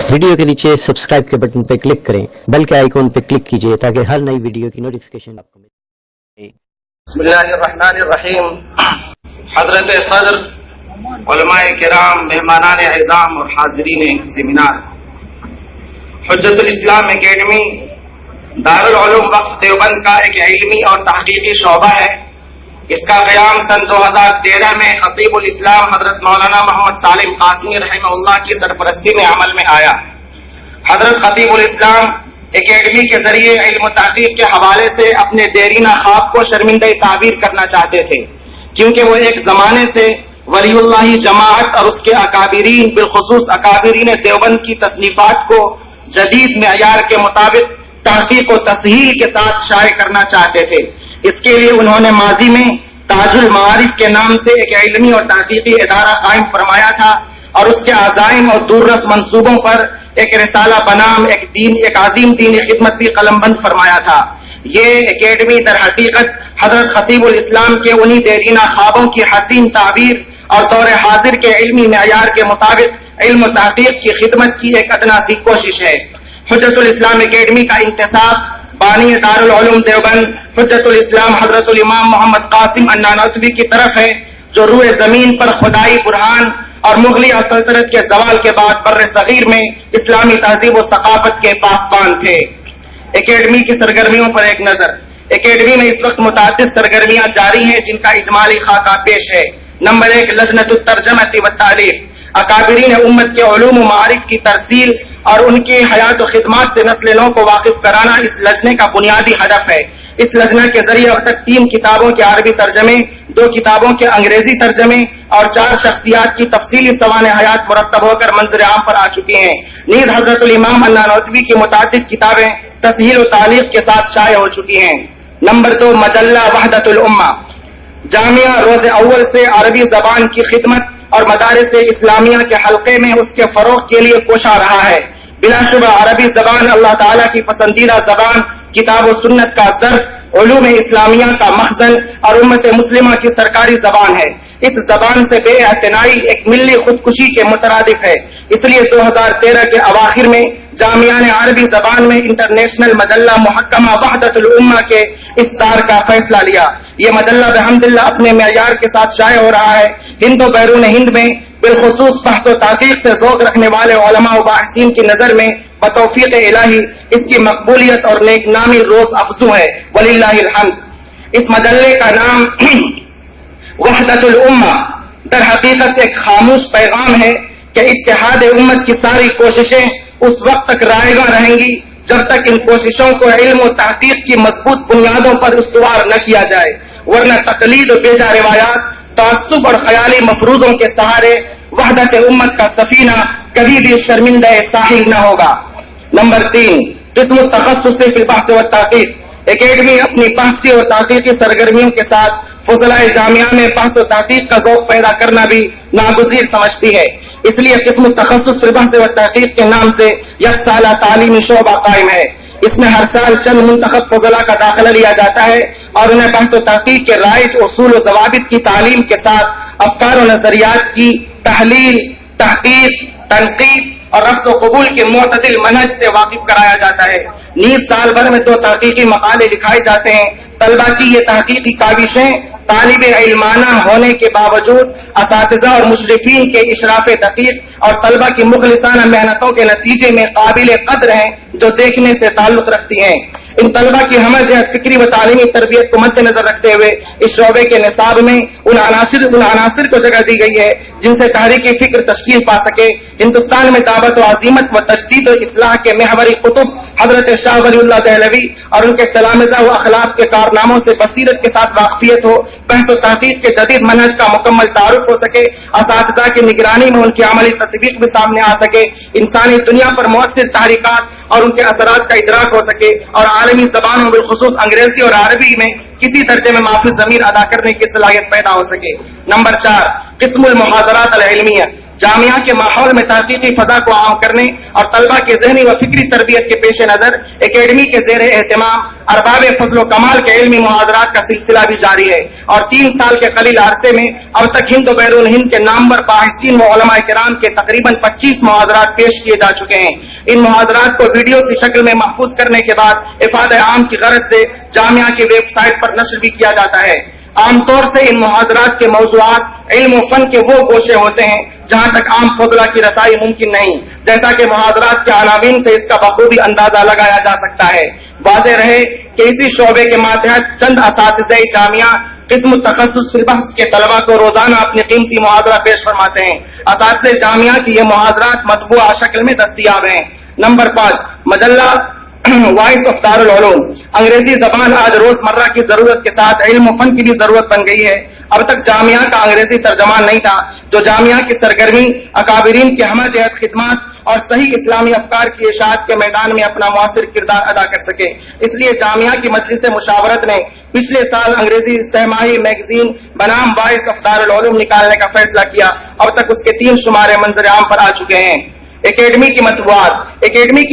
Video के नीचे subscribe के बटन पर क्लिक करें, बेल के आइकॉन पर क्लिक कीजिए ताकि हर नई वीडियो की नोटिफिकेशन आपको मिले। बिस्मिल्लाहिर्रहमानिर्रहीम। हज़रत सदर, उलमाए किराम, मेहमानान एज़ाम और हाज़रीन सेमिनार, हुज्जतुल इस्लाम एकेडमी दारुल उलूम वक्फ देवबंद का एक इल्मी और तहकीकी शोबा है। इसका क़याम सन 2013 में खतीबुल इस्लाम हज़रत मौलाना मोहम्मद सालिम कासिमी रहमहुल्लाह की सरपरस्ती में अमल में आया। हज़रत खतीबुल इस्लाम एकेडमी के जरिए इल्म तहकीक के हवाले से अपने देरीना ख्वाब को शर्मिंदा ताबीर करना चाहते थे, क्योंकि वो एक जमाने से वलीउल्लाही जमाअत और उसके अकाबिरीन, बिलखुसूस अकाबिरीन देवबंद की तसनीफात को जदीद मेयार के मुताबिक तहकीक व तस्हीह के साथ शाये करना चाहते थे। इसके लिए उन्होंने माजी में ताजुल मारिफ के नाम से एक इल्मी और तहकीकी इदारा कायम फरमाया था और उसके अज़ाइम और दूररस मंसूबों पर एक रिसाला बनाम एक आज़ीम दीनी खिदमत भी कलमबंद फरमाया था। ये एकेडमी दर हकीकत हजरत खतीबुल इस्लाम के उन्हीं देरीना ख्वाबों की हसीन ताबीर और दौर हाजिर के इल्मी मेयार के मुताबिक इल्म तहकीक की खिदमत की एक अदना सी कोशिश है। हुज्जतुल इस्लाम एकेडमी का इंतसाब बानी दारुल उलूम देवबंद हुज्जतुल इस्लाम हजरतुल इमाम मोहम्मद कासिम अन्नानतवी की तरफ है, जो रूए जमीन पर खुदाई बुरहान और मुगलिया सल्तनत के जवाल के बाद बर्रे सगीर में इस्लामी तहजीब और सकाफत के पासबान थे। एकेडमी की सरगर्मियों पर एक नजर। एकेडमी में इस वक्त मुतादिद सरगर्मियां जारी हैं, जिनका इजमाली खाका पेश है। नंबर 1, लजनतुत तर्जमती व तालीफ, अकाबिरीन उम्मत के उलूम व मारिफ की तरसील और उनकी हयात व खिदमात से नस्ल नौ को वाकिफ कराना इस लजने का बुनियादी हदफ है। इस लजना के जरिए अब तक 3 किताबों के अरबी तर्जमे, 2 किताबों के अंग्रेजी तर्जमे और 4 शख्सियात की तफसीली सवाने हयात मुरतब होकर मंजर आम पर आ चुकी हैं। नीज हजरतुल इमाम अन्नानतवी की मुतादिद किताबें तस्हील व तालीफ के साथ शाये हो चुकी हैं। नंबर 2, मजल्ला वहदतुल उम्मा, जामिया रोज अव्वल से अरबी जबान की खिदमत और मदारिस इस्लामिया के हल्के में उसके फरोग के लिए कोशा रहा है। बिलाशुबा अरबी जबान अल्लाह ताला की पसंदीदा जबान, किताब और सुन्नत का दर्स, उलूम इस्लामिया का मखजन और उम्मत मुस्लिमा की सरकारी जबान है। इस जबान से बेअतनाई एक मिल्ली खुदकुशी के मुतरादिफ है। इसलिए 2013 के अवाखिर में जामिया ने अरबी जबान में इंटरनेशनल मजल्ला मुहक्कमा वहदतुल उम्मा के इफ्तार का फैसला लिया। ये मजल्ला बिहम्दिल्लाह अपने मेयार के साथ शाये हो रहा है। हिंद व बैरून हिंद में बिलखुसूस बहस व तहकीक से ज़ौक़ रखने वाले उलमा व बाहिसीन की नजर में बतौफीक इलाही इसकी मकबूलियत और नेकनामी रोज अफजू है, वलिल्लाहिल हम्द। इस मजल्ले का नाम वहदतुल उम्मा दर हकीकत एक खामोश पैगाम है कि इत्तेहाद उम्मत की सारी कोशिशें उस वक्त तक रायगा रहेंगी जब तक इन कोशिशों को इल्म और तहकीक की मजबूत बुनियादों पर इस्तवार न किया जाए, वरना तकलीद और बेजा रिवायात, तासुब और ख्याली मफरूजों के सहारे वहदत उम्मत का सफीना कभी भी शर्मिंदा साहिल न होगा। नंबर 3, किस्म तखस्सुस फिल बहस व तहकीक, एकेडमी अपनी बहसी और तहकीकी सरगर्मियों के साथ फुज़लाए जामिया में बहस व तहकीक का ज़ौक़ पैदा करना भी नागुज़ीर समझती है। इसलिए किस्म तखस्सुस फिल बहस व तहकीक के नाम से यह साला तालीमी शोबा कायम है। इसमें हर साल चंद मुंतखब फुज़ला का दाखिला लिया जाता है और उन्हें बहस व तहकीक के राइज, उसूल व ज़वाबित की तालीम के साथ अफकार व नजरियात की तहलील, तहकीक, तनकीद और रफ्ज़ व कबूल के मुअतदिल मनहज से वाकिफ कराया जाता है। नीज साल भर में 2 तहकीकी मकाले लिखाए जाते हैं। तलबा की ये तहकीकी काविशें तालिब इल्माना होने के बावजूद असातिज़ा और मुशरिफीन के इशराफ दकीक और तलबा की मुखलिसाना मेहनतों के नतीजे में काबिल कद्र हैं, जो देखने से ताल्लुक रखती हैं। इन तलबा की हमल जहत फिक्री व तालीमी तरबियत को मद्देनजर रखते हुए इस शोबे के निसाब में उन अनासिर को जगह दी गई है जिनसे तहरीकी फिक्र तश्कील पा सके। हिंदुस्तान में दावत व अजीमत व तजदीद व इस्लाह के महवरी कुतुब हजरत शाह वलीउल्लाह दहलवी और उनके तलामिज़ा व अखलाक के कारनामों से बसीरत के साथ वाकफियत हो, बहस व तहकीक के जदीद मनहज का मुकम्मल तारुफ हो सके, असातिज़ा की निगरानी में उनकी अमली तत्वीक भी सामने आ सके, इंसानी दुनिया पर मुअस्सिर तहरीकात और उनके असरात का इदराक हो सके और आलमी ज़बानों बिलखुसूस अंग्रेजी और अरबी में किसी दर्जे में माफी ज़मीर अदा करने की सलाहियत पैदा हो सके। नंबर 4, किस्मुल मुहाज़रात अल इल्मिया, जामिया के माहौल में तहकीकी फजा को आम करने और तलबा के जहनी व फिक्री तरबियत के पेश नजर एकेडमी के जेर एहतमाम अरबाब फजल कमाल के इल्मी मुहादरात का सिलसिला भी जारी है और 3 साल के कलील अरसे में अब तक हिंद और बैरून हिंद के नामवर बाहिसीन व उलमा किराम के तकरीबन 25 मुहादरात पेश किए जा चुके हैं। इन मुहादरात को वीडियो की शक्ल में महफूज करने के बाद इफादे आम की गरज से जामिया की वेबसाइट पर नश्र भी किया जाता है। आमतौर से इन मुहादरात के मौज़ूआत इल्म व फन के वो गोशे होते हैं जहां तक आम फजला की रसाई मुमकिन नहीं, जैसा कि मुहादरात के अनावीन से इसका बखूबी अंदाजा लगाया जा सकता है। वाज़ेह रहे कि इसी शोबे के मातहत चंद असातिज़े जामिया किस्म तखस्सुस सिलबस के तलबा को रोजाना अपनी कीमती मुहादरा पेश फरमाते हैं। असातिज़े जामिया की ये मुहादरात मतबूआ शक्ल में दस्तयाब हैं। नंबर 5, मजल्ला वॉइस ऑफ दारुल उलूम। अंग्रेजी जबान आज रोजमर्रा की जरूरत के साथ इल्म फन की भी जरूरत बन गई है। अब तक जामिया का अंग्रेजी तर्जमान नहीं था जो जामिया की सरगर्मी, अकाबिरीन की हमजहत खिदमत और सही इस्लामी अफकार की इशाअत के मैदान में अपना मुआसिर किरदार अदा कर सके। इसलिए जामिया की मजलिस मुशावरत ने पिछले साल अंग्रेजी सहमाही मैगजीन बनाम वॉइस ऑफ दारुल उलूम निकालने का फैसला किया। अब तक उसके 3 शुमारे मंजर आम पर आ चुके हैं। एकेडमी की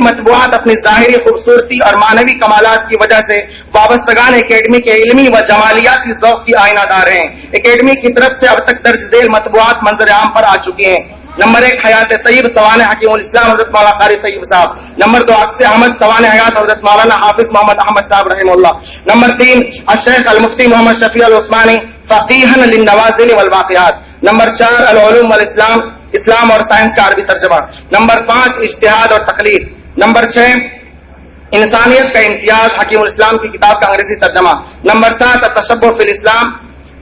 मतबूआत अपनी जाहिरी खूबसूरती और मानवी कमालात की वजह से वाबस्तगान एकेडमी के इल्मी व जमालियाती ज़ौक़ की आईनादार हैं। एकेडमी की तरफ से अब तक दर्ज झेल मतबूआत मंजर आम पर आ चुकी हैं। नंबर 1, हयात तय्यब सवाने हकीमुल इस्लाम हज़रत मौलाना कारी तय्यब साहब। नंबर 2, अक्स अहमद सवाने हयात हज़रत मौलाना हाफिज मोहम्मद अहमद साहब रहमहुल्लाह। नंबर 3, अश-शेख अल मुफ्ती मोहम्मद शफी अल उस्मानी फ़क़ीहन लिन-नवाज़िल वल वाक़िआत। नंबर 4, अल उलूम वल इस्लाम, इस्लाम और साइंस का अरबी तर्जमा। नंबर 5, इज्तिहाद और तकलीद। नंबर 6, इंसानियत का इम्तियाज हकीमुल इस्लाम की किताब का अंग्रेजी तर्जमा। नंबर 7, तशब्बुह फिल इस्लाम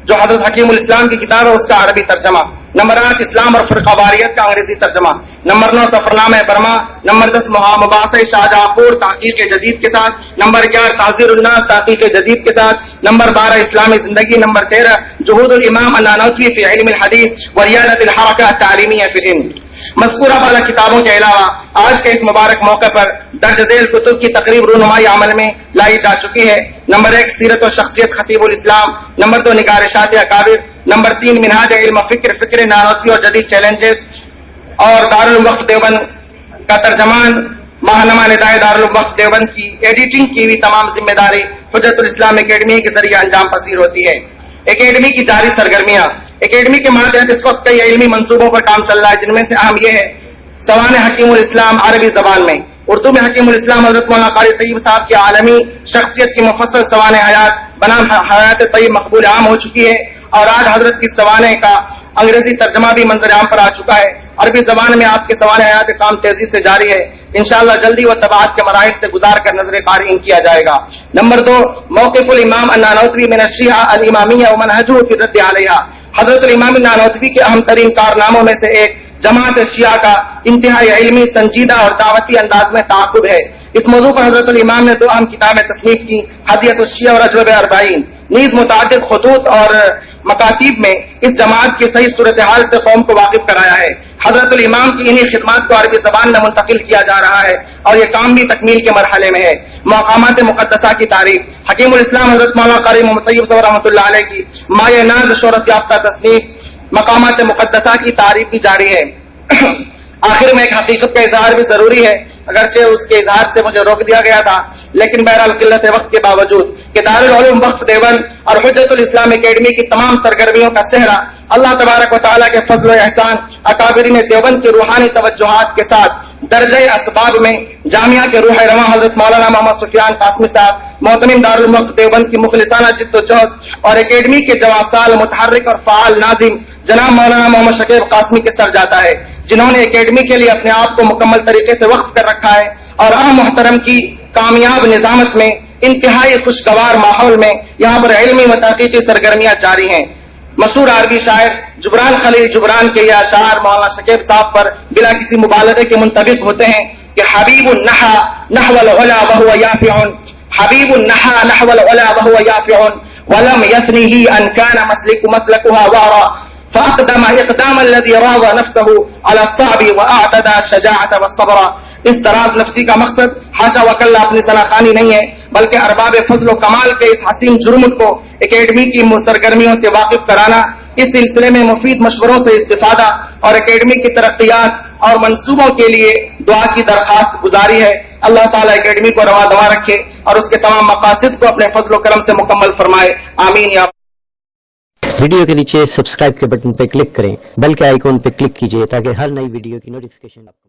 जो हजरत हकीमुल इस्लाम की किताब है उसका अरबी तर्जमा। नंबर 8, इस्लाम और फ़िरक़ावारियत का अंग्रेजी तर्जमा। Number 9, Safarnama Burma. Number 10, मुबासे Shahjahanpur तहक़ीक़ जदीद के साथ। नंबर 11, ताज़ीरुन नास तहक़ीक़ जदीद के साथ। नंबर 12, इस्लामी जिंदगी। नंबर 13, जुहूदुल इमाम अन्नानवी फ़ी इल्मिल हदीस व रियादतिल हरका अत-तालीमिया फ़िल हिंद। मज़कूरा वाला किताबों के अलावा आज के इस मुबारक मौके पर दर्ज झेल कुतुब की तकरीब रूनुमाई अमल में लाई जा चुकी है। नंबर 1, सीरत और शख्सियत खतीबुल इस्लाम। नंबर 2, निगारिशात अकाबिर। नंबर 3, मिनहाज इल्म फिक्र नानौती और जदीद चैलेंजेस। और दारुल वक्फ देवबंद का तर्जमान माहनमा निदाए दारुल वक्फ देवबंद की एडिटिंग की हुई तमाम जिम्मेदारी हुज्जतुल इस्लाम एकेडमी के जरिए अंजाम पसीर होती है। एकेडमी की जारी सरगर्मियां। एकेडमी के मातहत इस वक्त कई इल्मी मंसूबों पर काम चल रहा है, जिनमें से अहम यह है सवाने हकीमुल इस्लाम अरबी जबान में। उर्दू में हकीमुल इस्लाम हज़रत मौलाना कारी तय्यब साहब की आलमी शख्सियत की मुफस्सल सवाने हयात बनाम हयात तय्यब मकबूल आम हो चुकी है और आज हजरत की सवाने का अंग्रेजी तर्जमा भी मंजर आम पर आ चुका है। अरबी जबान में आपके सवाने हयात काम तेजी से जारी है। इंशाअल्लाह जल्दी व तबाअत के मराहिल से गुजार कर नजर क़ारिईन किया जाएगा। नंबर 2, मौक़िफ़ुल इमाम अन्नानवी मिन अश-शिया अल-इमामिया व मनहजुहु फ़ी रद्द अलैहा। हज़रत इमाम अन्नानवी के अहम तरीन कारनामों में से एक जमात शिया का इंतहाई इल्मी, संजीदा और दावती अंदाज में ताक़ुब है। इस मौजू पर हज़रत इमाम ने 2 अहम किताबें तस्नीफ की, हदियतुश शिया और अजवब अरबाईन। नीज़ मुतअद्दिद खुतूत और मकातीब में इस जमात की सही सूरत हाल से कौम को वाकिफ कराया है। हज़रत इमाम की इन्हीं खिदमात को अरबी ज़बान में मुंतकिल किया जा रहा है और ये काम भी तकमील के मरहले में है। मकामात मुक़द्दसा की तारीफ। हकीमुल इस्लाम हज़रत मौलाना कारी मोहम्मद तय्यब साहब रहमतुल्लाह अलैह की माए नाज़ शोहरत याफ्ता तस्नीफ मकामात मुक़द्दसा की तारीफ भी जारी है। आखिर में एक हकीकत का इजहार भी जरूरी है, अगरचे उसके इजहार से मुझे रोक दिया गया था, लेकिन बहरहाल किल्लत वक्त के बावजूद कि दारुल उलूम वक्फ देवबंद और हुज्जतुल इस्लाम एकेडमी की तमाम सरगर्मियों का सेहरा अल्लाह तबारक व तआला के फज़ल व एहसान अकाबिरीन देवबंद की रूहानी तवज्जुहात के साथ दर्जे असबाब में जामिया के रूह रवां हजरत मौलाना मोहम्मद सुफियान कासमी साहब, मोहतमिम दारुल वक्फ देवबंद की मुखलिसाना जिद्दोजहद और एकेडमी के जवासाल मुतहर्रिक और फ़ाल नाज़िम जनाब मौलाना मोहम्मद शकीब कासमी के सर जाता है, जिन्होंने एकेडमी के लिए अपने आप को मुकम्मल तरीके से वक्फ कर रखा है और अहम मोहतरम की कामयाब निजामत में इंतहाई खुशगवार माहौल में यहाँ पर इल्मी व तहक़ीक़ी सरगर्मियां जारी हैं। मशहूर अरबी शायर जुबरान खलील जुबरान के ये अशार मौलाना शकीब साहब पर बिला किसी मुबालगे के मुंतबिक होते हैं कि हबीबुन नहा नहवल उला व हुवा याफ़िउन, हबीबुन नहा नहवल उला व हुवा याफ़िउन वलम यस्निही अन कान मसलकुहा वारा फ़अक़दम इक़दाम अल्लज़ी राज़ा नफ़्सहु अला अस्साबी व अअतदा शजाअत व सब्र। इस दराज नफ्सी का मकसद हाशा वकल्ला अपनी सनाखानी नहीं है, बल्कि अरबाब फजल कमाल के इस हसीन जुर्म को एकेडमी की सरगर्मियों से वाकिफ कराना, اس سلسلے میں مفید مشوروں سے استفادہ اور اکیڈمی کی ترقیات اور منصوبوں کے لیے دعا کی درخواست گزاری ہے۔ اللہ تعالیٰ اکیڈمی کو رواں دواں رکھے اور اس کے تمام مقاصد کو اپنے فضل و کرم سے مکمل فرمائے، آمین یا ویڈیو کے نیچے سبسکرائب کے بٹن پہ کلک کریں، بیل کے آئیکن پہ کلک کیجئے تاکہ ہر نئی ویڈیو کی نوٹیفیکیشن آپ کو